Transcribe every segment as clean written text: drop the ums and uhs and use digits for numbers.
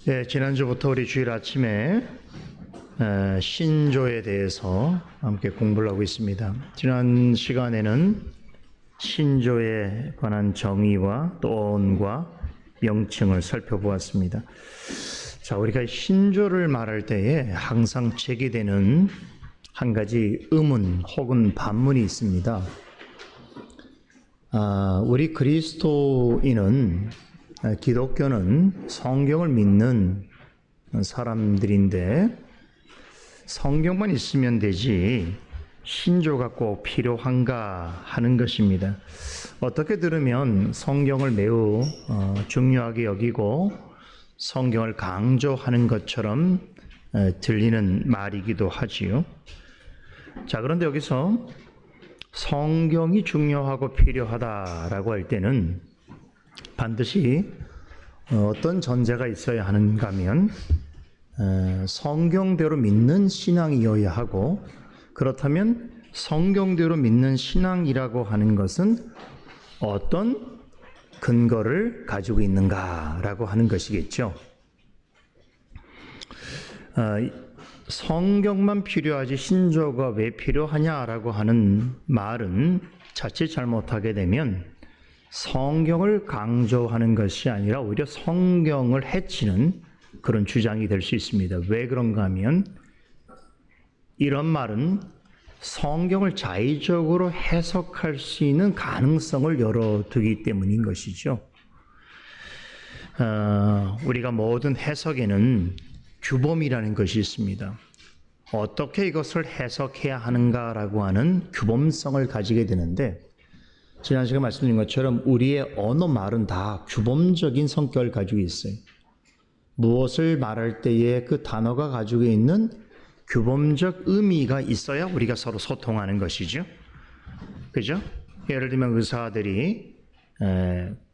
네, 지난주부터 우리 주일 아침에 신조에 대해서 함께 공부를 하고 있습니다. 지난 시간에는 신조에 관한 정의와 또 어원과 명칭을 살펴보았습니다. 자, 우리가 신조를 말할 때에 항상 제기되는 한 가지 의문 혹은 반문이 있습니다. 우리 그리스도인은, 기독교는 성경을 믿는 사람들인데 성경만 있으면 되지 신조가 꼭 필요한가 하는 것입니다. 어떻게 들으면 성경을 매우 중요하게 여기고 성경을 강조하는 것처럼 들리는 말이기도 하지요. 자, 그런데 여기서 성경이 중요하고 필요하다라고 할 때는 반드시 어떤 전제가 있어야 하는가 하면 성경대로 믿는 신앙이어야 하고, 그렇다면 성경대로 믿는 신앙이라고 하는 것은 어떤 근거를 가지고 있는가라고 하는 것이겠죠. 성경만 필요하지 신조가 왜 필요하냐라고 하는 말은 자칫 잘못하게 되면 성경을 강조하는 것이 아니라 오히려 성경을 해치는 그런 주장이 될 수 있습니다. 왜 그런가 하면 이런 말은 성경을 자의적으로 해석할 수 있는 가능성을 열어두기 때문인 것이죠. 우리가 모든 해석에는 규범이라는 것이 있습니다. 어떻게 이것을 해석해야 하는가라고 하는 규범성을 가지게 되는데, 지난 시간에 말씀드린 것처럼 우리의 언어 말은 다 규범적인 성격을 가지고 있어요. 무엇을 말할 때에 그 단어가 가지고 있는 규범적 의미가 있어야 우리가 서로 소통하는 것이죠. 그죠? 예를 들면 의사들이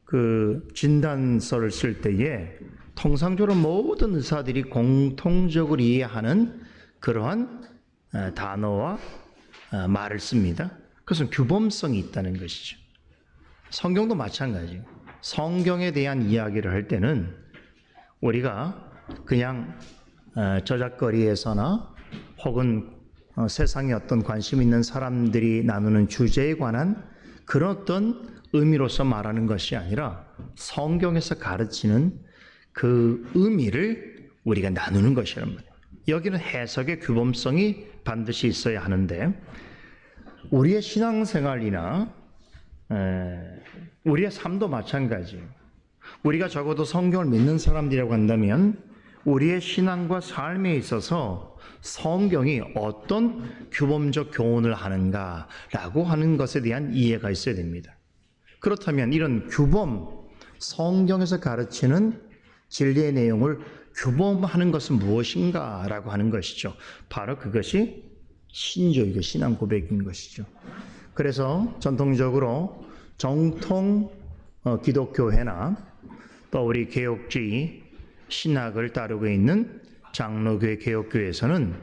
그 진단서를 쓸 때에 통상적으로 모든 의사들이 공통적으로 이해하는 그러한 단어와 말을 씁니다. 그것은 규범성이 있다는 것이죠. 성경도 마찬가지예요. 성경에 대한 이야기를 할 때는 우리가 그냥 저작거리에서나 혹은 세상에 어떤 관심 있는 사람들이 나누는 주제에 관한 그런 어떤 의미로서 말하는 것이 아니라 성경에서 가르치는 그 의미를 우리가 나누는 것이란 말이에요. 여기는 해석의 규범성이 반드시 있어야 하는데, 우리의 신앙생활이나 우리의 삶도 마찬가지예요. 우리가 적어도 성경을 믿는 사람들이라고 한다면 우리의 신앙과 삶에 있어서 성경이 어떤 규범적 교훈을 하는가라고 하는 것에 대한 이해가 있어야 됩니다. 그렇다면 이런 규범, 성경에서 가르치는 진리의 내용을 규범하는 것은 무엇인가라고 하는 것이죠. 바로 그것이 신조이고 신앙 고백인 것이죠. 그래서 전통적으로 정통 기독교회나 또 우리 개혁주의 신학을 따르고 있는 장로교회 개혁교회에서는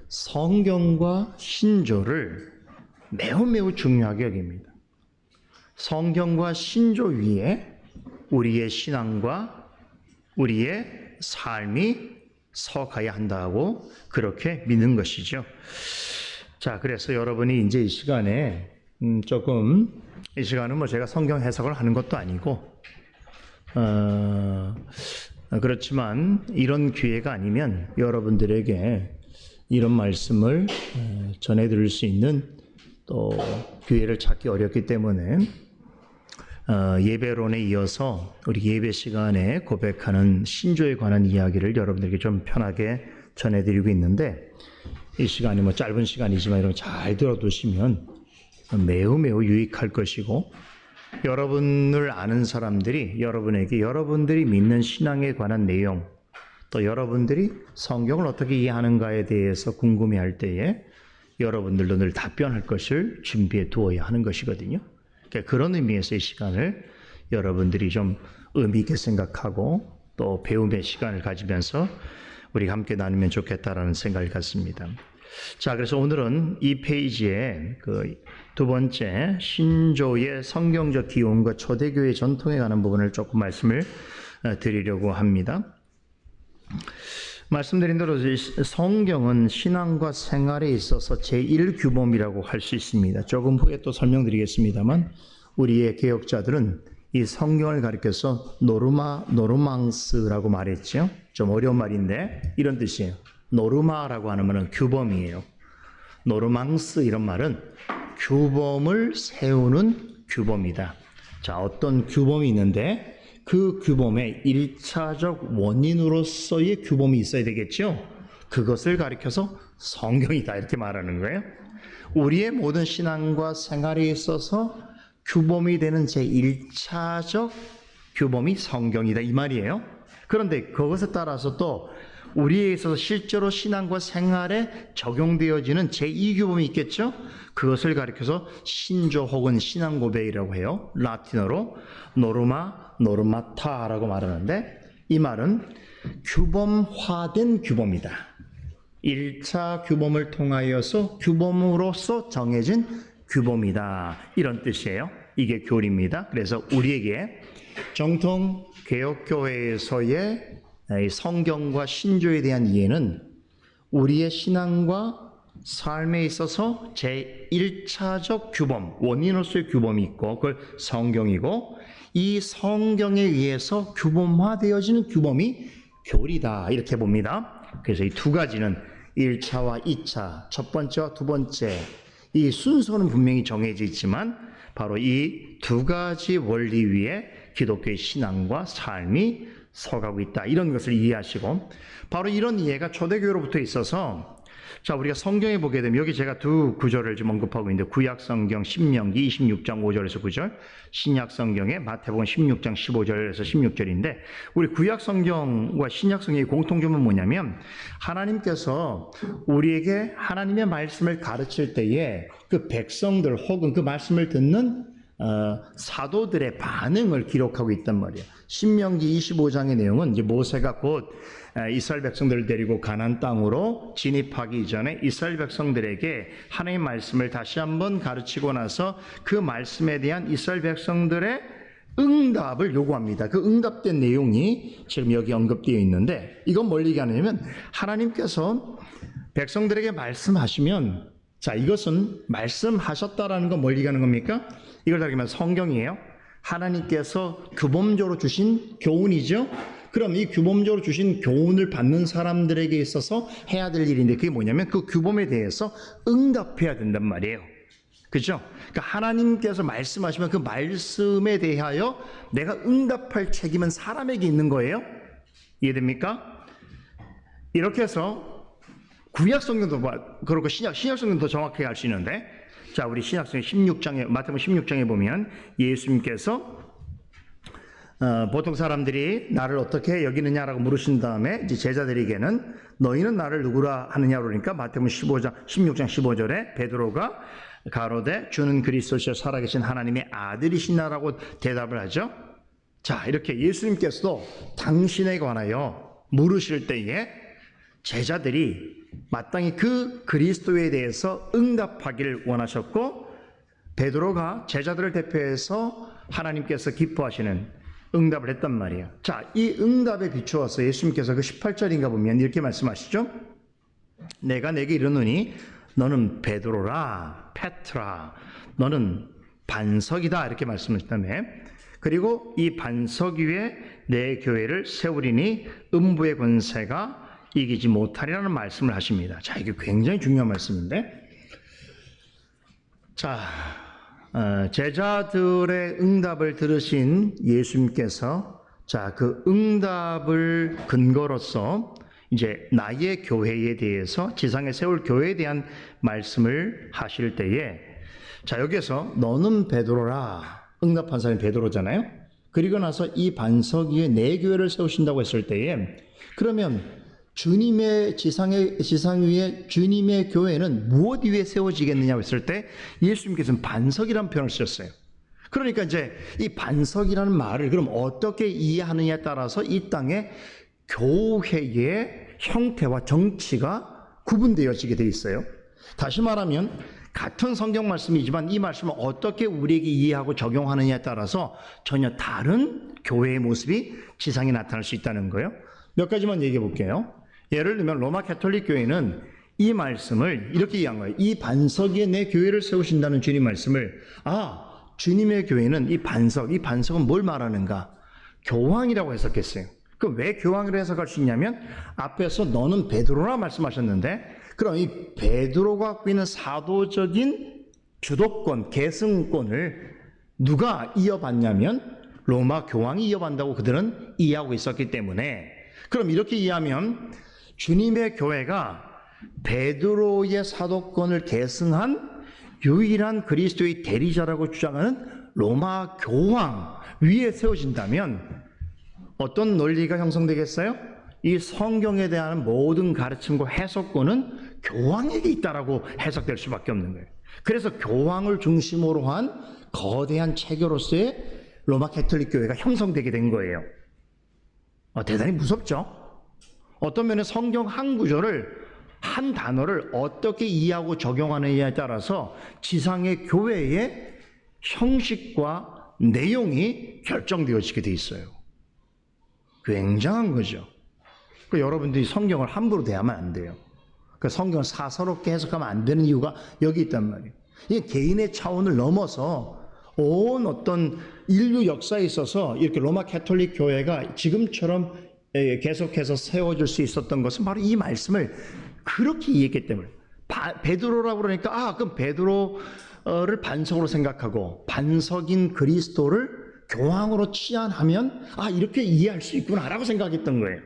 성경과 신조를 매우 중요하게 여깁니다. 성경과 신조 위에 우리의 신앙과 우리의 삶이 서가야 한다고 그렇게 믿는 것이죠. 자, 그래서 여러분이 이제 이 시간에 이 시간은 제가 성경 해석을 하는 것도 아니고 그렇지만 이런 기회가 아니면 여러분들에게 이런 말씀을 전해드릴 수 있는 또 기회를 찾기 어렵기 때문에 예배론에 이어서 우리 예배 시간에 고백하는 신조에 관한 이야기를 여러분들에게 좀 편하게 전해드리고 있는데, 이 시간이 짧은 시간이지만 이런 거 잘 들어두시면 매우 유익할 것이고, 여러분을 아는 사람들이 여러분에게 여러분들이 믿는 신앙에 관한 내용, 또 여러분들이 성경을 어떻게 이해하는가에 대해서 궁금해할 때에 여러분들도 늘 답변할 것을 준비해 두어야 하는 것이거든요. 그런 의미에서 이 시간을 여러분들이 좀 의미 있게 생각하고 또 배움의 시간을 가지면서 우리가 함께 나누면 좋겠다라는 생각을 갖습니다. 자, 그래서 오늘은 이 페이지에 그 두 번째 신조의 성경적 기원과 초대교회 전통에 관한 부분을 조금 말씀을 드리려고 합니다. 말씀드린 대로 성경은 신앙과 생활에 있어서 제1규범이라고 할 수 있습니다. 조금 후에 또 설명드리겠습니다만 우리의 개혁자들은 이 성경을 가리켜서 노르망스라고 말했죠. 좀 어려운 말인데 이런 뜻이에요. 노르마라고 하는 말은 규범이에요. 노르망스 이런 말은 규범을 세우는 규범이다. 자, 어떤 규범이 있는데 그 규범의 1차적 원인으로서의 규범이 있어야 되겠죠. 그것을 가리켜서 성경이다 이렇게 말하는 거예요. 우리의 모든 신앙과 생활에 있어서 규범이 되는 제1차적 규범이 성경이다 이 말이에요. 그런데 그것에 따라서 또 우리에 있어서 실제로 신앙과 생활에 적용되어지는 제2규범이 있겠죠. 그것을 가리켜서 신조 혹은 신앙 고백이라고 해요. 라틴어로 노르마타라고 말하는데 이 말은 규범화된 규범이다. 1차 규범을 통하여서 규범으로서 정해진 규범이다. 이런 뜻이에요. 이게 교리입니다. 그래서 우리에게 정통 개혁교회에서의 성경과 신조에 대한 이해는 우리의 신앙과 삶에 있어서 제1차적 규범, 원인으로서의 규범이 있고 그걸 성경이고 이 성경에 의해서 규범화되어지는 규범이 교리다 이렇게 봅니다. 그래서 이 두 가지는 1차와 2차, 첫 번째와 두 번째 이 순서는 분명히 정해져 있지만 바로 이 두 가지 원리 위에 기독교의 신앙과 삶이 서가고 있다. 이런 것을 이해하시고 바로 이런 이해가 초대교회로부터 있어서 자 우리가 성경에 보게 되면 여기 제가 두 구절을 좀 언급하고 있는데 구약성경 신명기 26장 5절에서 9절 신약성경에 마태복음 16장 15절에서 16절인데 우리 구약성경과 신약성경의 공통점은 뭐냐면 하나님께서 우리에게 하나님의 말씀을 가르칠 때에 그 백성들 혹은 그 말씀을 듣는 사도들의 반응을 기록하고 있단 말이에요. 신명기 25장의 내용은 이제 모세가 곧 이스라엘 백성들을 데리고 가나안 땅으로 진입하기 전에 이스라엘 백성들에게 하나님의 말씀을 다시 한번 가르치고 나서 그 말씀에 대한 이스라엘 백성들의 응답을 요구합니다. 그 응답된 내용이 지금 여기 언급되어 있는데 이건 뭘 얘기하냐면 하나님께서 백성들에게 말씀하시면 자 이것은 말씀하셨다라는 건 뭘 얘기하는 겁니까? 이걸 다르면 성경이에요. 하나님께서 규범적으로 주신 교훈이죠. 그럼 이 규범적으로 주신 교훈을 받는 사람들에게 있어서 해야 될 일인데 그게 뭐냐면 그 규범에 대해서 응답해야 된단 말이에요. 그죠? 그러니까 하나님께서 말씀하시면 그 말씀에 대하여 내가 응답할 책임은 사람에게 있는 거예요. 이해됩니까? 이렇게 해서 구약성경도 그렇고 신약성경도 더 정확하게 알 수 있는데 자, 우리 신약성경 16장에 마태복음 16장에 보면 예수님께서 보통 사람들이 나를 어떻게 여기느냐라고 물으신 다음에 이제 제자들에게는 너희는 나를 누구라 하느냐 그러니까 마태복음 16장 15절에 베드로가 가로되 주는 그리스도시여 살아계신 하나님의 아들이시나라고 대답을 하죠. 자, 이렇게 예수님께서도 당신에 관하여 물으실 때에 제자들이 마땅히 그 그리스도에 대해서 응답하기를 원하셨고 베드로가 제자들을 대표해서 하나님께서 기뻐하시는 응답을 했단 말이에요. 자, 이 응답에 비추어서 예수님께서 그 18절인가 보면 이렇게 말씀하시죠. 내가 내게 이르노니 너는 베드로라 페트라 너는 반석이다 이렇게 말씀하셨다며 그리고 이 반석 위에 내 교회를 세우리니 음부의 권세가 이기지 못하리라는 말씀을 하십니다. 자, 이게 굉장히 중요한 말씀인데 자, 제자들의 응답을 들으신 예수님께서 자, 그 응답을 근거로서 이제 나의 교회에 대해서 지상에 세울 교회에 대한 말씀을 하실 때에 자, 여기에서 너는 베드로라 응답한 사람이 베드로잖아요. 그리고 나서 이 반석 위에 내 교회를 세우신다고 했을 때에 그러면 주님의 지상 위에 주님의 교회는 무엇 위에 세워지겠느냐고 했을 때 예수님께서는 반석이라는 표현을 쓰셨어요. 그러니까 이제 이 반석이라는 말을 그럼 어떻게 이해하느냐에 따라서 이 땅에 교회의 형태와 정치가 구분되어지게 돼 있어요. 다시 말하면 같은 성경 말씀이지만 이 말씀을 어떻게 우리에게 이해하고 적용하느냐에 따라서 전혀 다른 교회의 모습이 지상에 나타날 수 있다는 거예요. 몇 가지만 얘기해 볼게요. 예를 들면 로마 가톨릭 교회는 이 말씀을 이렇게 이해한 거예요. 이 반석 위에 내 교회를 세우신다는 주님 말씀을, 주님의 교회는 이 반석은 뭘 말하는가? 교황이라고 해석했어요. 그럼 왜 교황이라고 해석할 수 있냐면, 앞에서 너는 베드로라 말씀하셨는데, 그럼 이 베드로가 갖고 있는 사도적인 주도권, 계승권을 누가 이어받냐면 로마 교황이 이어받는다고 그들은 이해하고 있었기 때문에, 그럼 이렇게 이해하면 주님의 교회가 베드로의 사도권을 계승한 유일한 그리스도의 대리자라고 주장하는 로마 교황 위에 세워진다면 어떤 논리가 형성되겠어요? 이 성경에 대한 모든 가르침과 해석권은 교황에게 있다라고 해석될 수밖에 없는 거예요. 그래서 교황을 중심으로 한 거대한 체계로서의 로마 가톨릭 교회가 형성되게 된 거예요. 대단히 무섭죠? 어떤 면에 성경 한 구절을, 한 단어를 어떻게 이해하고 적용하느냐에 따라서 지상의 교회의 형식과 내용이 결정되어지게 돼 있어요. 굉장한 거죠. 여러분들이 성경을 함부로 대하면 안 돼요. 성경을 사사롭게 해석하면 안 되는 이유가 여기 있단 말이에요. 이게 개인의 차원을 넘어서 온 어떤 인류 역사에 있어서 이렇게 로마 가톨릭 교회가 지금처럼 계속해서 세워질 수 있었던 것은 바로 이 말씀을 그렇게 이해했기 때문에. 베드로라고 그러니까 그럼 베드로를 반석으로 생각하고 반석인 그리스도를 교황으로 치환하면 이렇게 이해할 수 있구나라고 생각했던 거예요.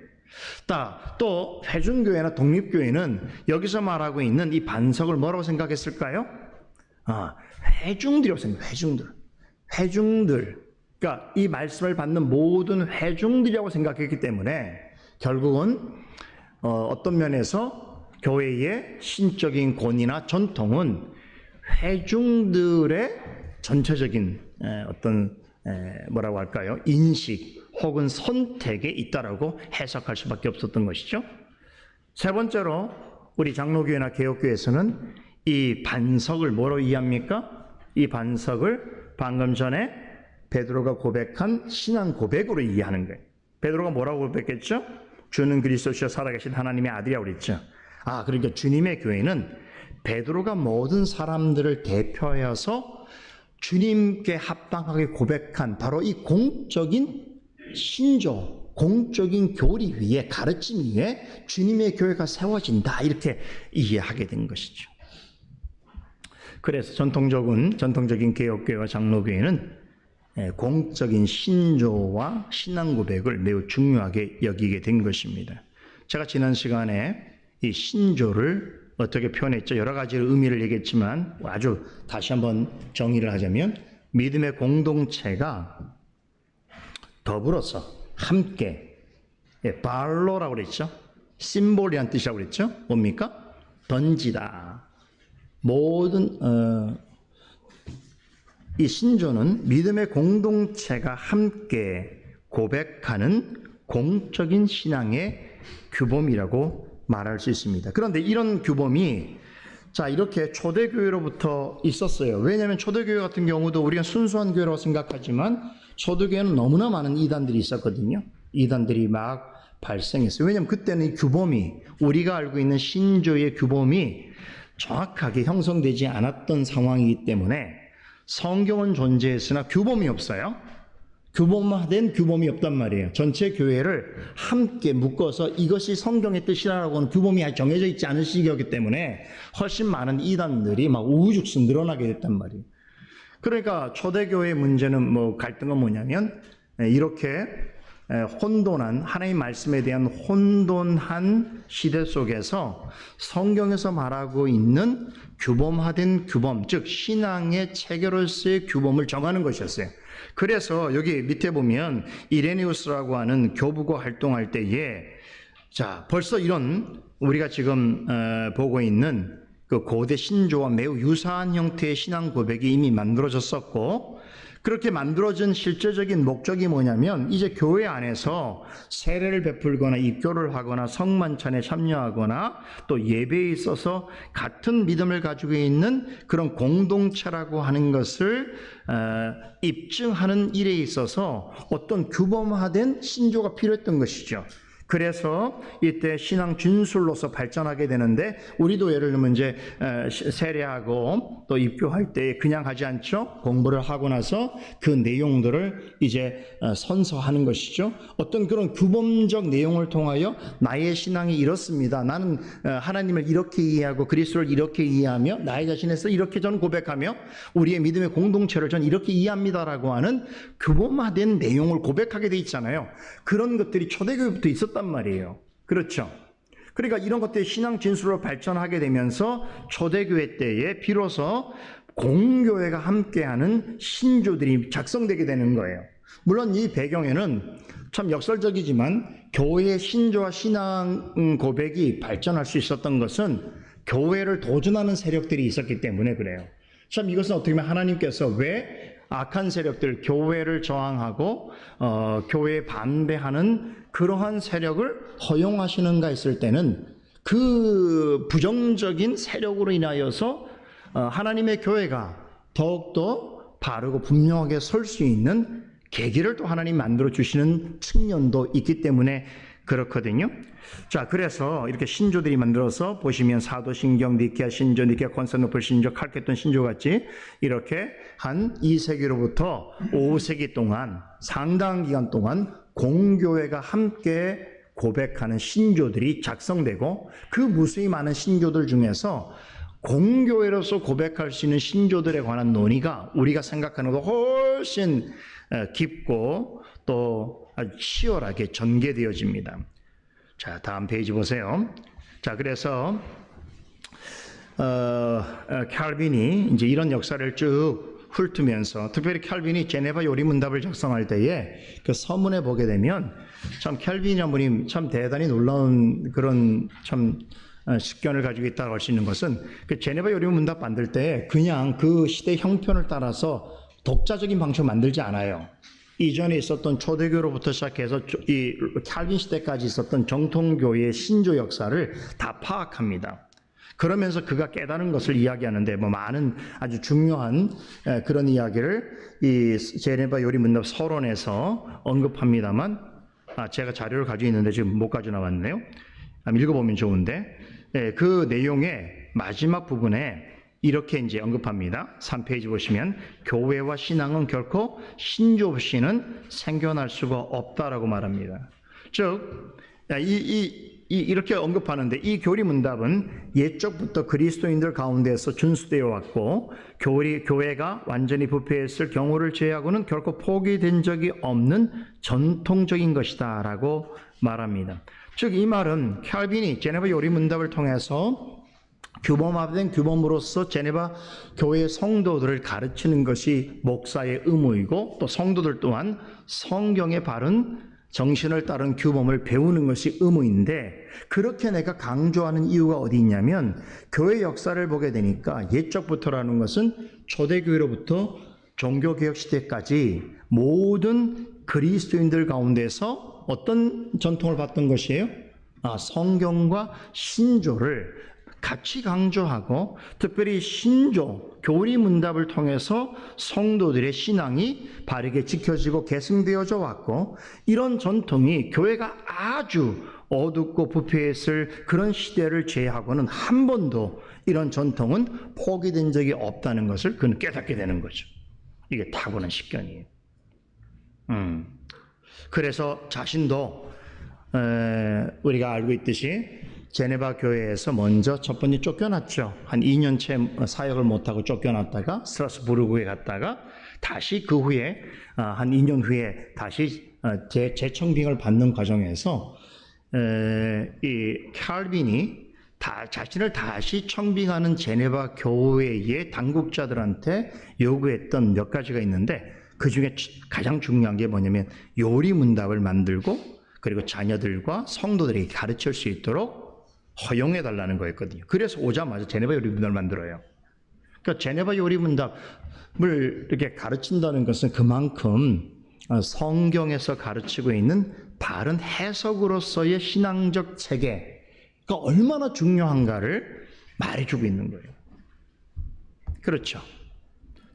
또 회중교회나 독립교회는 여기서 말하고 있는 이 반석을 뭐라고 생각했을까요? 회중들이라고 생각해요. 회중들. 그러니까 이 말씀을 받는 모든 회중들이라고 생각했기 때문에 결국은 어떤 면에서 교회의 신적인 권위나 전통은 회중들의 전체적인 어떤 뭐라고 할까요? 인식 혹은 선택에 있다라고 해석할 수밖에 없었던 것이죠. 세 번째로 우리 장로교회나 개혁교회에서는 이 반석을 뭐로 이해합니까? 이 반석을 방금 전에 베드로가 고백한 신앙 고백으로 이해하는 거예요. 베드로가 뭐라고 고백했죠? 주는 그리스도시여 살아계신 하나님의 아들이라고 그랬죠. 그러니까 주님의 교회는 베드로가 모든 사람들을 대표하여서 주님께 합당하게 고백한 바로 이 공적인 신조, 공적인 교리 위에, 가르침 위에 주님의 교회가 세워진다, 이렇게 이해하게 된 것이죠. 그래서 전통적인 개혁교회와 장로교회는 공적인 신조와 신앙 고백을 매우 중요하게 여기게 된 것입니다. 제가 지난 시간에 이 신조를 어떻게 표현했죠? 여러 가지 의미를 얘기했지만 아주 다시 한번 정의를 하자면 믿음의 공동체가 더불어서 함께, 발로라고 그랬죠? 심볼이란 뜻이라고 그랬죠? 뭡니까? 던지다. 모든 이 신조는 믿음의 공동체가 함께 고백하는 공적인 신앙의 규범이라고 말할 수 있습니다. 그런데 이런 규범이 이렇게 초대교회로부터 있었어요. 왜냐하면 초대교회 같은 경우도 우리가 순수한 교회라고 생각하지만 초대교회는 너무나 많은 이단들이 있었거든요. 이단들이 막 발생했어요. 왜냐하면 그때는 이 규범이, 우리가 알고 있는 신조의 규범이 정확하게 형성되지 않았던 상황이기 때문에 성경은 존재했으나 규범이 없어요. 규범화된 규범이 없단 말이에요. 전체 교회를 함께 묶어서 이것이 성경의 뜻이라고는 규범이 정해져 있지 않은 시기였기 때문에 훨씬 많은 이단들이 막 우후죽순 늘어나게 됐단 말이에요. 그러니까 초대교회의 문제는 갈등은 뭐냐면 이렇게 혼돈한, 하나님 말씀에 대한 혼돈한 시대 속에서 성경에서 말하고 있는 규범화된 규범, 즉 신앙의 체계로서의 규범을 정하는 것이었어요. 그래서 여기 밑에 보면 이레니우스라고 하는 교부가 활동할 때에 벌써 이런 우리가 지금 보고 있는 그 고대 신조와 매우 유사한 형태의 신앙 고백이 이미 만들어졌었고, 그렇게 만들어진 실제적인 목적이 뭐냐면 이제 교회 안에서 세례를 베풀거나 입교를 하거나 성만찬에 참여하거나 또 예배에 있어서 같은 믿음을 가지고 있는 그런 공동체라고 하는 것을 입증하는 일에 있어서 어떤 규범화된 신조가 필요했던 것이죠. 그래서 이때 신앙 진술로서 발전하게 되는데, 우리도 예를 들면 이제 세례하고 또 입교할 때 그냥 하지 않죠. 공부를 하고 나서 그 내용들을 이제 선서하는 것이죠. 어떤 그런 규범적 내용을 통하여 나의 신앙이 이렇습니다. 나는 하나님을 이렇게 이해하고 그리스도를 이렇게 이해하며 나의 자신에서 이렇게 저는 고백하며 우리의 믿음의 공동체를 저는 이렇게 이해합니다라고 하는 규범화된 내용을 고백하게 돼 있잖아요. 그런 것들이 초대교회부터 있었단 말이에요. 그렇죠? 그러니까 이런 것들이 신앙 진술로 발전하게 되면서 초대교회 때에 비로소 공교회가 함께하는 신조들이 작성되게 되는 거예요. 물론 이 배경에는 참 역설적이지만 교회의 신조와 신앙 고백이 발전할 수 있었던 것은 교회를 도전하는 세력들이 있었기 때문에 그래요. 참 이것은 어떻게 보면 하나님께서 왜 악한 세력들, 교회를 저항하고 교회에 반대하는 그러한 세력을 허용하시는가 했을 때는 그 부정적인 세력으로 인하여서 하나님의 교회가 더욱더 바르고 분명하게 설 수 있는 계기를 또 하나님 만들어 주시는 측면도 있기 때문에 그렇거든요. 자, 그래서 이렇게 신조들이 만들어서 보시면 사도신경, 니케아 신조, 니케아 콘스탄티노플 신조, 칼케돈 신조 같이 이렇게 한 2세기로부터 5세기 동안 상당한 기간 동안 공교회가 함께 고백하는 신조들이 작성되고, 그 무수히 많은 신조들 중에서 공교회로서 고백할 수 있는 신조들에 관한 논의가 우리가 생각하는 것보다 훨씬 깊고 또 아주 치열하게 전개되어집니다. 자, 다음 페이지 보세요. 자, 그래서 칼빈이 이제 이런 역사를 쭉 훑으면서, 특별히 칼빈이 제네바 요리문답을 작성할 때에 그 서문에 보게 되면 참 칼빈이라는 분이 참 대단히 놀라운 그런 참 식견을 가지고 있다고 할 수 있는 것은, 그 제네바 요리문답 만들 때 그냥 그 시대 형편을 따라서 독자적인 방식을 만들지 않아요. 이전에 있었던 초대교로부터 시작해서 이 칼빈 시대까지 있었던 정통교회의 신조 역사를 다 파악합니다. 그러면서 그가 깨달은 것을 이야기하는데 뭐 많은 아주 중요한 그런 이야기를 이 제네바 요리문답 서론에서 언급합니다만, 제가 자료를 가지고 있는데 지금 못 가져 나왔네요. 읽어보면 좋은데, 그 내용의 마지막 부분에 이렇게 이제 언급합니다. 3페이지 보시면 교회와 신앙은 결코 신조 없이는 생겨날 수가 없다라고 말합니다. 즉, 이렇게 언급하는데, 이 교리문답은 옛적부터 그리스도인들 가운데서 준수되어 왔고, 교회가 완전히 부패했을 경우를 제외하고는 결코 포기된 적이 없는 전통적인 것이다 라고 말합니다. 즉, 이 말은 칼빈이 제네바 요리문답을 통해서 규범화된 규범으로서 제네바 교회의 성도들을 가르치는 것이 목사의 의무이고, 또 성도들 또한 성경의 바른 정신을 따른 규범을 배우는 것이 의무인데, 그렇게 내가 강조하는 이유가 어디 있냐면, 교회 역사를 보게 되니까 옛적부터라는 것은 초대교회로부터 종교개혁 시대까지 모든 그리스도인들 가운데서 어떤 전통을 봤던 것이에요? 성경과 신조를 같이 강조하고, 특별히 신조, 교리문답을 통해서 성도들의 신앙이 바르게 지켜지고 계승되어져 왔고, 이런 전통이 교회가 아주 어둡고 부패했을 그런 시대를 제외하고는 한 번도 이런 전통은 포기된 적이 없다는 것을 그는 깨닫게 되는 거죠. 이게 타고난 식견이에요. 그래서 자신도 우리가 알고 있듯이 제네바 교회에서 먼저 첫 번째 쫓겨났죠. 한 2년째 사역을 못하고 쫓겨났다가 스트라스부르크에 갔다가 다시 그 후에 한 2년 후에 다시 재청빙을 받는 과정에서 이 칼빈이 자신을 다시 청빙하는 제네바 교회의 당국자들한테 요구했던 몇 가지가 있는데, 그 중에 가장 중요한 게 뭐냐면 요리문답을 만들고, 그리고 자녀들과 성도들에게 가르칠 수 있도록 허용해달라는 거였거든요. 그래서 오자마자 제네바 요리문답을 만들어요. 그러니까 제네바 요리문답을 이렇게 가르친다는 것은 그만큼 성경에서 가르치고 있는 바른 해석으로서의 신앙적 체계가 얼마나 중요한가를 말해주고 있는 거예요. 그렇죠.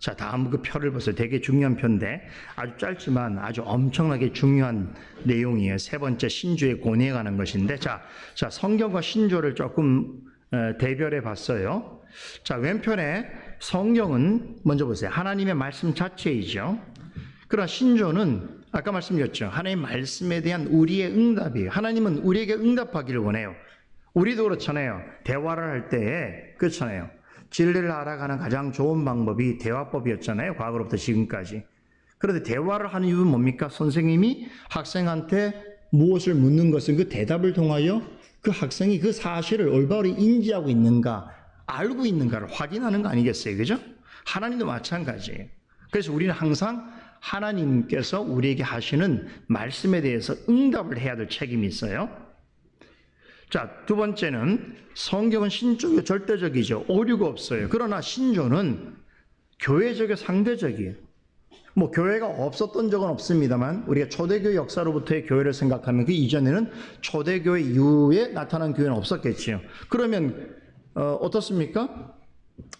자, 다음 그 표를 보세요. 되게 중요한 표인데 아주 짧지만 아주 엄청나게 중요한 내용이에요. 세 번째, 신조의 권위에 관한 것인데, 자, 성경과 신조를 조금 대별해 봤어요. 자, 왼편에 성경은 먼저 보세요. 하나님의 말씀 자체이죠. 그러나 신조는 아까 말씀드렸죠. 하나님의 말씀에 대한 우리의 응답이에요. 하나님은 우리에게 응답하기를 원해요. 우리도 그렇잖아요. 대화를 할 때에 그렇잖아요. 진리를 알아가는 가장 좋은 방법이 대화법이었잖아요. 과거로부터 지금까지. 그런데 대화를 하는 이유는 뭡니까? 선생님이 학생한테 무엇을 묻는 것은 그 대답을 통하여 그 학생이 그 사실을 올바로 인지하고 있는가, 알고 있는가를 확인하는 거 아니겠어요? 그죠? 하나님도 마찬가지예요. 그래서 우리는 항상 하나님께서 우리에게 하시는 말씀에 대해서 응답을 해야 될 책임이 있어요. 자, 두 번째는 성경은 신조가 절대적이죠. 오류가 없어요. 그러나 신조는 교회적이고 상대적이에요. 뭐 교회가 없었던 적은 없습니다만 우리가 초대교회 역사로부터의 교회를 생각하면 그 이전에는 초대교회 이후에 나타난 교회는 없었겠지요. 그러면 어떻습니까?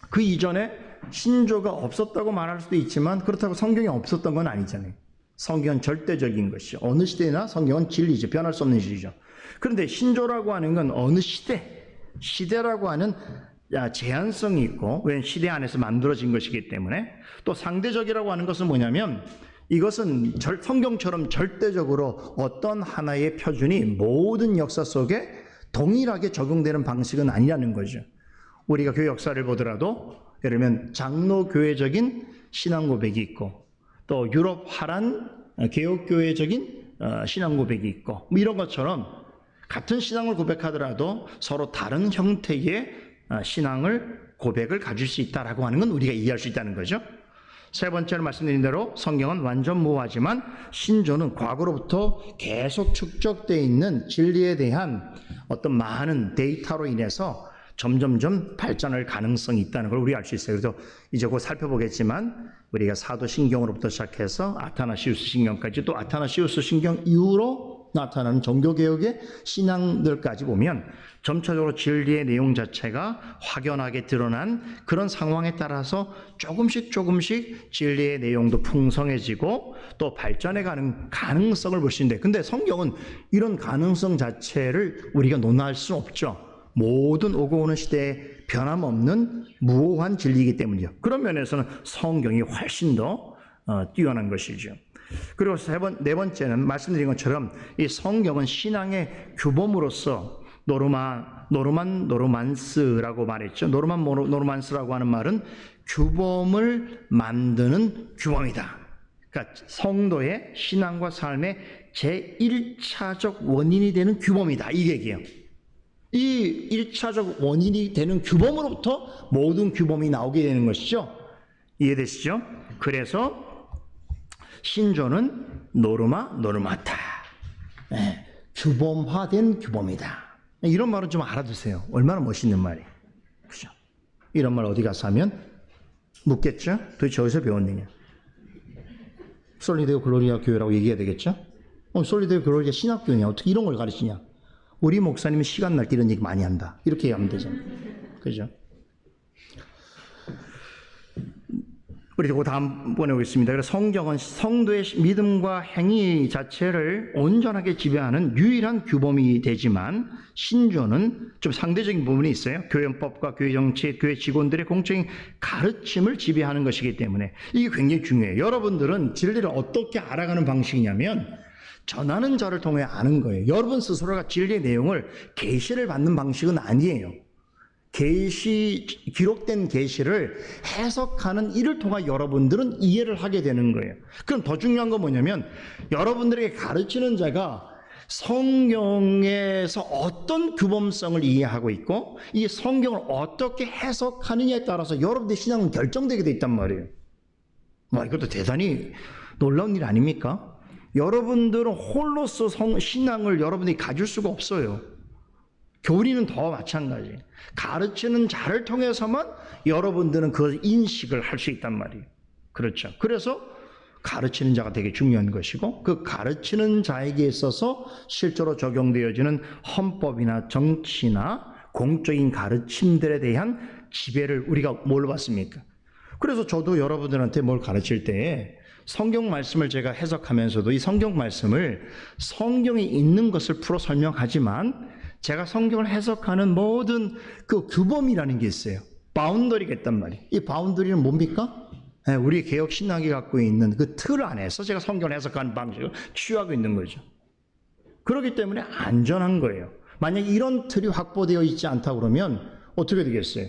그 이전에 신조가 없었다고 말할 수도 있지만 그렇다고 성경이 없었던 건 아니잖아요. 성경은 절대적인 것이죠. 어느 시대나 성경은 진리죠. 변할 수 없는 진리죠. 그런데 신조라고 하는 건 어느 시대라고 하는 제한성이 있고, 왜냐하면 시대 안에서 만들어진 것이기 때문에. 또 상대적이라고 하는 것은 뭐냐면 이것은 성경처럼 절대적으로 어떤 하나의 표준이 모든 역사 속에 동일하게 적용되는 방식은 아니라는 거죠. 우리가 교회 역사를 보더라도 예를 들면 장로교회적인 신앙 고백이 있고, 또 유럽 화란 개혁교회적인 신앙 고백이 있고, 뭐 이런 것처럼 같은 신앙을 고백하더라도 서로 다른 형태의 신앙을 고백을 가질 수 있다라고 하는 건 우리가 이해할 수 있다는 거죠. 세 번째로 말씀드린 대로 성경은 완전 무하지만 신조는 과거로부터 계속 축적되어 있는 진리에 대한 어떤 많은 데이터로 인해서 점점점 발전할 가능성이 있다는 걸 우리가 알 수 있어요. 그래서 이제 곧 살펴보겠지만 우리가 사도신경으로부터 시작해서 아타나시우스 신경까지, 또 아타나시우스 신경 이후로 나타나는 종교개혁의 신앙들까지 보면 점차적으로 진리의 내용 자체가 확연하게 드러난 그런 상황에 따라서 조금씩 진리의 내용도 풍성해지고 또 발전해가는 가능성을 볼 수 있는데, 근데 성경은 이런 가능성 자체를 우리가 논할 수 없죠. 모든 오고 오는 시대에 변함없는 무오한 진리이기 때문이죠. 그런 면에서는 성경이 훨씬 더 뛰어난 것이죠. 그리고 네 번째는 말씀드린 것처럼 이 성경은 신앙의 규범으로서 노르만스라고 말했죠. 노르만스라고 하는 말은 규범을 만드는 규범이다. 그러니까 성도의 신앙과 삶의 제1차적 원인이 되는 규범이다. 이 얘기예요. 이 1차적 원인이 되는 규범으로부터 모든 규범이 나오게 되는 것이죠. 이해되시죠? 그래서 신조는 노르마타. 네, 규범화된 규범이다. 이런 말은 좀 알아두세요. 얼마나 멋있는 말이에요. 그죠? 이런 말 어디 가서 하면 묻겠죠? 도대체 어디서 배웠느냐? 솔리데오 글로리아 교회라고 얘기해야 되겠죠? 솔리데오 글로리아 신학교냐? 어떻게 이런 걸 가르치냐? 우리 목사님은 시간 날 때 이런 얘기 많이 한다. 이렇게 얘기하면 되잖아요. 그죠? 그리고 다음번에 오겠습니다. 그래서 성경은 성도의 믿음과 행위 자체를 온전하게 지배하는 유일한 규범이 되지만 신조는 좀 상대적인 부분이 있어요. 교연법과 교회 정치, 교회 직원들의 공적인 가르침을 지배하는 것이기 때문에 이게 굉장히 중요해요. 여러분들은 진리를 어떻게 알아가는 방식이냐면 전하는 자를 통해 아는 거예요. 여러분 스스로가 진리의 내용을 계시를 받는 방식은 아니에요. 기록된 계시를 해석하는 이를 통해 여러분들은 이해를 하게 되는 거예요. 그럼 더 중요한 건 뭐냐면 여러분들에게 가르치는 자가 성경에서 어떤 규범성을 이해하고 있고 이 성경을 어떻게 해석하느냐에 따라서 여러분들의 신앙은 결정되게 돼 있단 말이에요. 이것도 대단히 놀라운 일 아닙니까? 여러분들은 홀로서 신앙을 여러분들이 가질 수가 없어요. 교리는 더 마찬가지예요. 가르치는 자를 통해서만 여러분들은 그 인식을 할 수 있단 말이에요. 그렇죠. 그래서 가르치는 자가 되게 중요한 것이고 그 가르치는 자에게 있어서 실제로 적용되어지는 헌법이나 정치나 공적인 가르침들에 대한 지배를 우리가 뭘로 봤습니까? 그래서 저도 여러분들한테 뭘 가르칠 때 성경 말씀을 제가 해석하면서도 이 성경 말씀을 성경에 있는 것을 풀어 설명하지만 제가 성경을 해석하는 모든 그 규범이라는 게 있어요. 바운더리가 있단 말이에요. 이 바운더리는 뭡니까? 우리 개혁 신학이 갖고 있는 그 틀 안에서 제가 성경을 해석하는 방식을 취하고 있는 거죠. 그렇기 때문에 안전한 거예요. 만약 이런 틀이 확보되어 있지 않다 그러면 어떻게 되겠어요?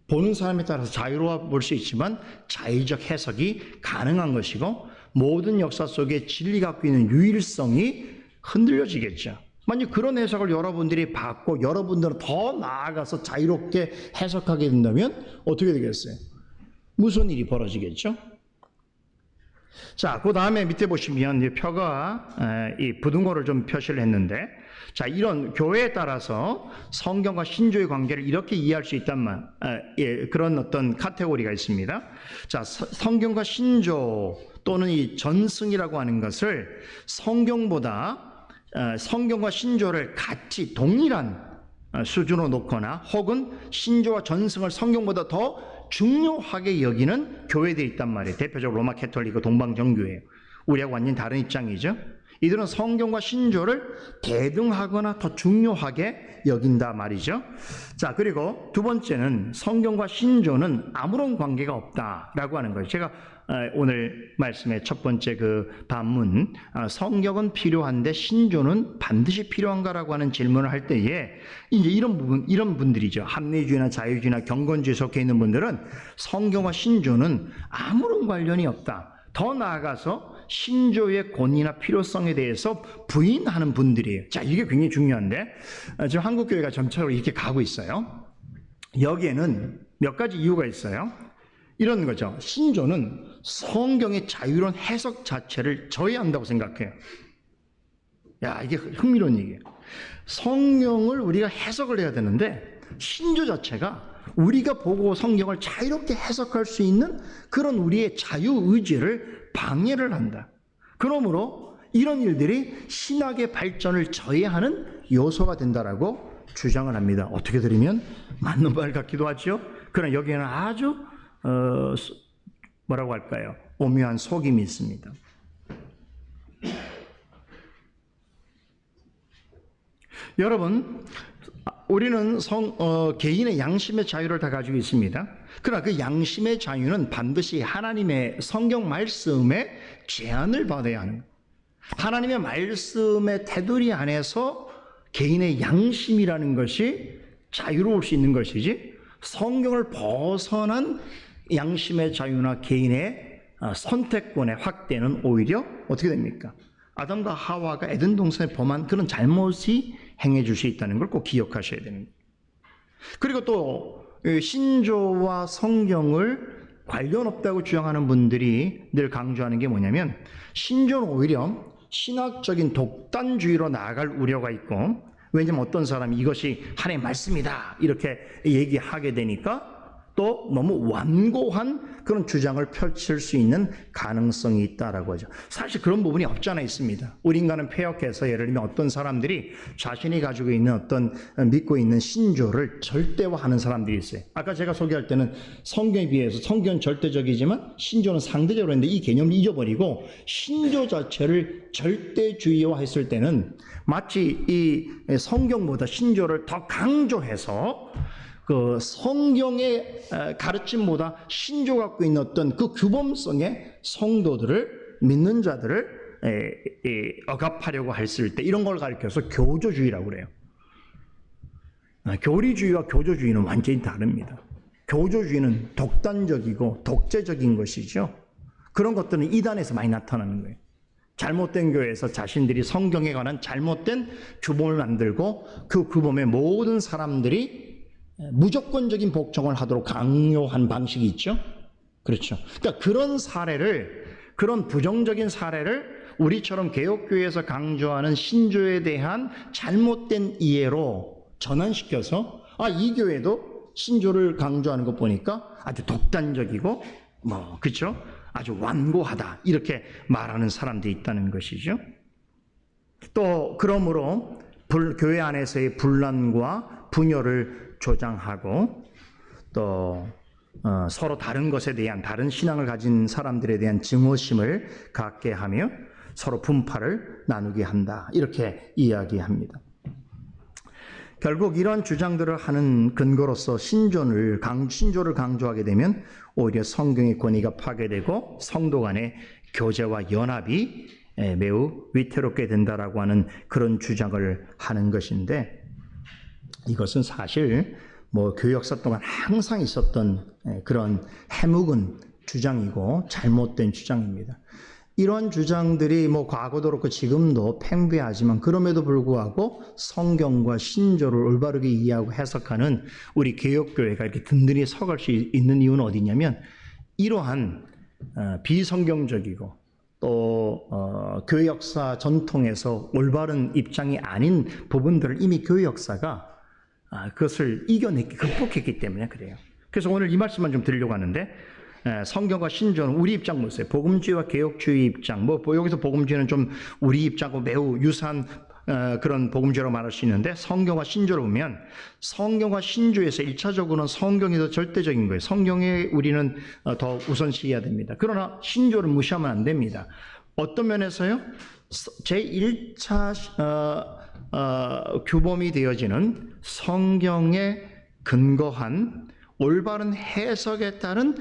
보는 사람에 따라서 자유로워 볼 수 있지만 자의적 해석이 가능한 것이고 모든 역사 속에 진리가 갖고 있는 유일성이 흔들려지겠죠. 만약 그런 해석을 여러분들이 받고 여러분들은 더 나아가서 자유롭게 해석하게 된다면 어떻게 되겠어요? 무슨 일이 벌어지겠죠? 자, 그 다음에 밑에 보시면 이 표가 이 부등호를 좀 표시를 했는데, 자, 이런 교회에 따라서 성경과 신조의 관계를 이렇게 이해할 수 있단 그런 어떤 카테고리가 있습니다. 자, 성경과 신조 또는 이 전승이라고 하는 것을 성경과 신조를 같이 동일한 수준으로 놓거나 혹은 신조와 전승을 성경보다 더 중요하게 여기는 교회들이 있단 말이에요. 대표적으로 로마 캐톨릭 동방정교회예요. 우리하고 완전히 다른 입장이죠. 이들은 성경과 신조를 대등하거나 더 중요하게 여긴다 말이죠. 자, 그리고 두 번째는 성경과 신조는 아무런 관계가 없다라고 하는 거예요. 제가 오늘 말씀의 첫 번째 그 반문, 성경은 필요한데 신조는 반드시 필요한가라고 하는 질문을 할 때에 이제 이런 분들이죠. 합리주의나 자유주의나 경건주의에 속해 있는 분들은 성경과 신조는 아무런 관련이 없다. 더 나아가서 신조의 권위나 필요성에 대해서 부인하는 분들이에요. 자, 이게 굉장히 중요한데 지금 한국교회가 점차로 이렇게 가고 있어요. 여기에는 몇 가지 이유가 있어요. 이런 거죠. 신조는 성경의 자유로운 해석 자체를 저해한다고 생각해요. 야, 이게 흥미로운 얘기예요. 성경을 우리가 해석을 해야 되는데 신조 자체가 우리가 보고 성경을 자유롭게 해석할 수 있는 그런 우리의 자유의지를 방해를 한다. 그러므로 이런 일들이 신학의 발전을 저해하는 요소가 된다라고 주장을 합니다. 어떻게 들으면 맞는 말 같기도 하죠. 그러나 여기에는 아주 뭐라고 할까요? 오묘한 속임이 있습니다. 여러분, 우리는 개인의 양심의 자유를 다 가지고 있습니다. 그러나 그 양심의 자유는 반드시 하나님의 성경 말씀에 제한을 받아야 하는 거예요. 하나님의 말씀의 테두리 안에서 개인의 양심이라는 것이 자유로울 수 있는 것이지, 성경을 벗어난 양심의 자유나 개인의 선택권의 확대는 오히려 어떻게 됩니까? 아담과 하와가 에덴 동산에 범한 그런 잘못이 행해줄 수 있다는 걸 꼭 기억하셔야 됩니다. 그리고 또 신조와 성경을 관련 없다고 주장하는 분들이 늘 강조하는 게 뭐냐면, 신조는 오히려 신학적인 독단주의로 나아갈 우려가 있고, 왜냐하면 어떤 사람이 이것이 하나님의 말씀이다 이렇게 얘기하게 되니까 또 너무 완고한 그런 주장을 펼칠 수 있는 가능성이 있다라고 하죠. 사실 그런 부분이 없지 않아 있습니다. 우리 인간은 패역해서 예를 들면 어떤 사람들이 자신이 가지고 있는 어떤 믿고 있는 신조를 절대화하는 사람들이 있어요. 아까 제가 소개할 때는 성경에 비해서 성경은 절대적이지만 신조는 상대적으로 했는데 이 개념을 잊어버리고 신조 자체를 절대주의화했을 때는 마치 이 성경보다 신조를 더 강조해서 그 성경의 가르침보다 신조 갖고 있는 어떤 그 규범성의 성도들을, 믿는 자들을 억압하려고 했을 때 이런 걸 가리켜서 교조주의라고 그래요. 교리주의와 교조주의는 완전히 다릅니다. 교조주의는 독단적이고 독재적인 것이죠. 그런 것들은 이단에서 많이 나타나는 거예요. 잘못된 교회에서 자신들이 성경에 관한 잘못된 규범을 만들고 그 규범에 모든 사람들이 무조건적인 복종을 하도록 강요한 방식이 있죠. 그렇죠. 그러니까 그런 부정적인 사례를 우리처럼 개혁교회에서 강조하는 신조에 대한 잘못된 이해로 전환시켜서 이 교회도 신조를 강조하는 것 보니까 아주 독단적이고 그렇죠. 아주 완고하다 이렇게 말하는 사람들이 있다는 것이죠. 또 그러므로 교회 안에서의 분란과 분열을 조장하고 또 서로 다른 것에 대한 다른 신앙을 가진 사람들에 대한 증오심을 갖게 하며 서로 분파를 나누게 한다. 이렇게 이야기합니다. 결국 이런 주장들을 하는 근거로서 신조를 강조하게 되면 오히려 성경의 권위가 파괴되고 성도 간의 교제와 연합이 매우 위태롭게 된다라고 하는 그런 주장을 하는 것인데, 이것은 사실 교회 역사 동안 항상 있었던 그런 해묵은 주장이고 잘못된 주장입니다. 이런 주장들이 과거도 그렇고 지금도 팽배하지만 그럼에도 불구하고 성경과 신조를 올바르게 이해하고 해석하는 우리 개혁교회가 이렇게 든든히 서갈 수 있는 이유는 어디냐면, 이러한 비성경적이고 또 교회 역사 전통에서 올바른 입장이 아닌 부분들을 이미 교회 역사가 그것을 이겨냈기, 극복했기 때문에 그래요. 그래서 오늘 이 말씀만 좀 드리려고 하는데, 성경과 신조는 우리 입장 보세요. 복음주의와 개혁주의 입장, 여기서 복음주의는 좀 우리 입장과 매우 유사한 그런 복음주의라고 말할 수 있는데, 성경과 신조를 보면 성경과 신조에서 1차적으로는 성경이 더 절대적인 거예요. 성경에 우리는 더 우선시해야 됩니다. 그러나 신조를 무시하면 안 됩니다. 어떤 면에서요? 제1차 규범이 되어지는 성경에 근거한 올바른 해석에 따른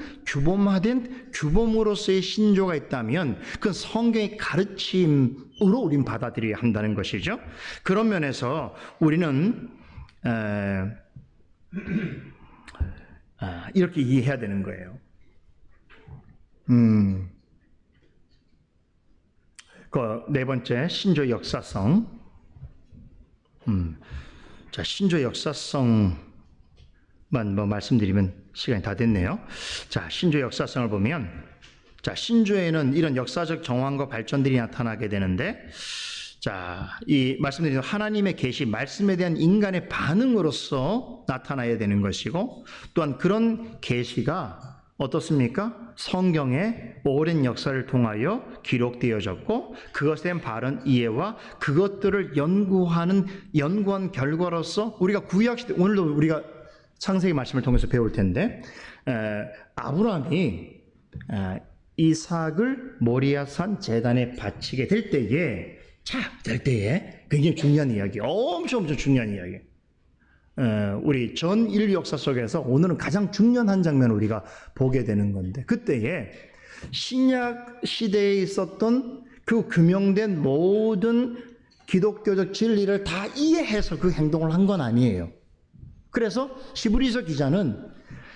규범으로서의 신조가 있다면 그건 성경의 가르침으로 우리는 받아들여야 한다는 것이죠. 그런 면에서 우리는 이렇게 이해해야 되는 거예요. 그 네 번째, 신조 역사성. 자, 신조 역사성 말씀드리면 시간이 다 됐네요. 자, 신조 역사성을 보면, 자, 신조에는 이런 역사적 정황과 발전들이 나타나게 되는데, 자, 이 말씀드린 하나님의 계시, 말씀에 대한 인간의 반응으로서 나타나야 되는 것이고, 또한 그런 계시가 어떻습니까? 성경의 오랜 역사를 통하여 기록되어졌고, 그것에 대한 바른 이해와 그것들을 연구한 결과로서 우리가 구약시대, 오늘도 우리가 창세기 말씀을 통해서 배울 텐데, 아브라함이 이삭을 모리아산 제단에 바치게 될 때에 굉장히 중요한 이야기, 엄청 중요한 이야기. 우리 전 인류 역사 속에서 오늘은 가장 중요한 한 장면을 우리가 보게 되는 건데, 그때에 신약 시대에 있었던 그 규명된 모든 기독교적 진리를 다 이해해서 그 행동을 한 건 아니에요. 그래서 히브리서 기자는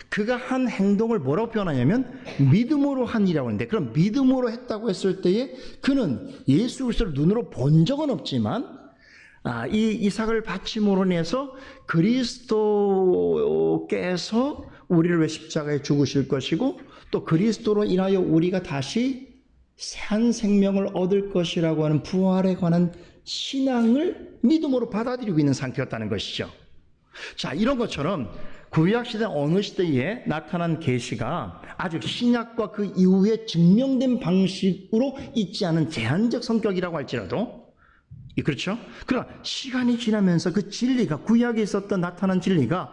그가 한 행동을 뭐라고 표현하냐면 믿음으로 한 일이라고 하는데, 그럼 믿음으로 했다고 했을 때에 그는 예수 그리스도를 눈으로 본 적은 없지만 이 이삭을 바침으로 인해서 그리스도께서 우리를 왜 십자가에 죽으실 것이고 또 그리스도로 인하여 우리가 다시 새 생명을 얻을 것이라고 하는 부활에 관한 신앙을 믿음으로 받아들이고 있는 상태였다는 것이죠. 자, 이런 것처럼 구약시대 어느 시대에 나타난 계시가 아직 신약과 그 이후에 증명된 방식으로 있지 않은 제한적 성격이라고 할지라도, 그렇죠? 그러나 시간이 지나면서 그 진리가, 구약에 있었던 나타난 진리가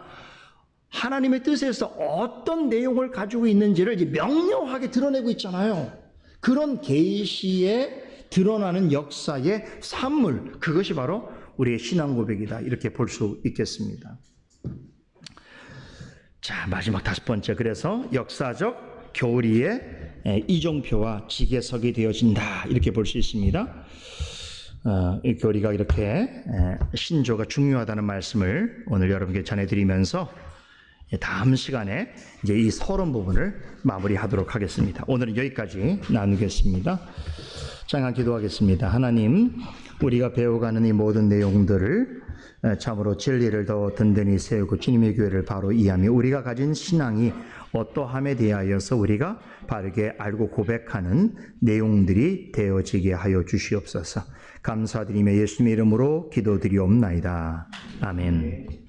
하나님의 뜻에서 어떤 내용을 가지고 있는지를 이제 명료하게 드러내고 있잖아요. 그런 계시에 드러나는 역사의 산물, 그것이 바로 우리의 신앙 고백이다, 이렇게 볼 수 있겠습니다. 자, 마지막 다섯 번째, 그래서 역사적 교리의 이종표와 지게석이 되어진다, 이렇게 볼 수 있습니다. 이 교리가 이렇게 신조가 중요하다는 말씀을 오늘 여러분께 전해드리면서 다음 시간에 이제 이 서론 부분을 마무리하도록 하겠습니다. 오늘은 여기까지 나누겠습니다. 잠깐 기도하겠습니다. 하나님, 우리가 배워가는 이 모든 내용들을 참으로 진리를 더 든든히 세우고 주님의 교회를 바로 이해하며 우리가 가진 신앙이 어떠함에 대하여서 우리가 바르게 알고 고백하는 내용들이 되어지게 하여 주시옵소서. 감사드리며 예수님의 이름으로 기도드리옵나이다. 아멘.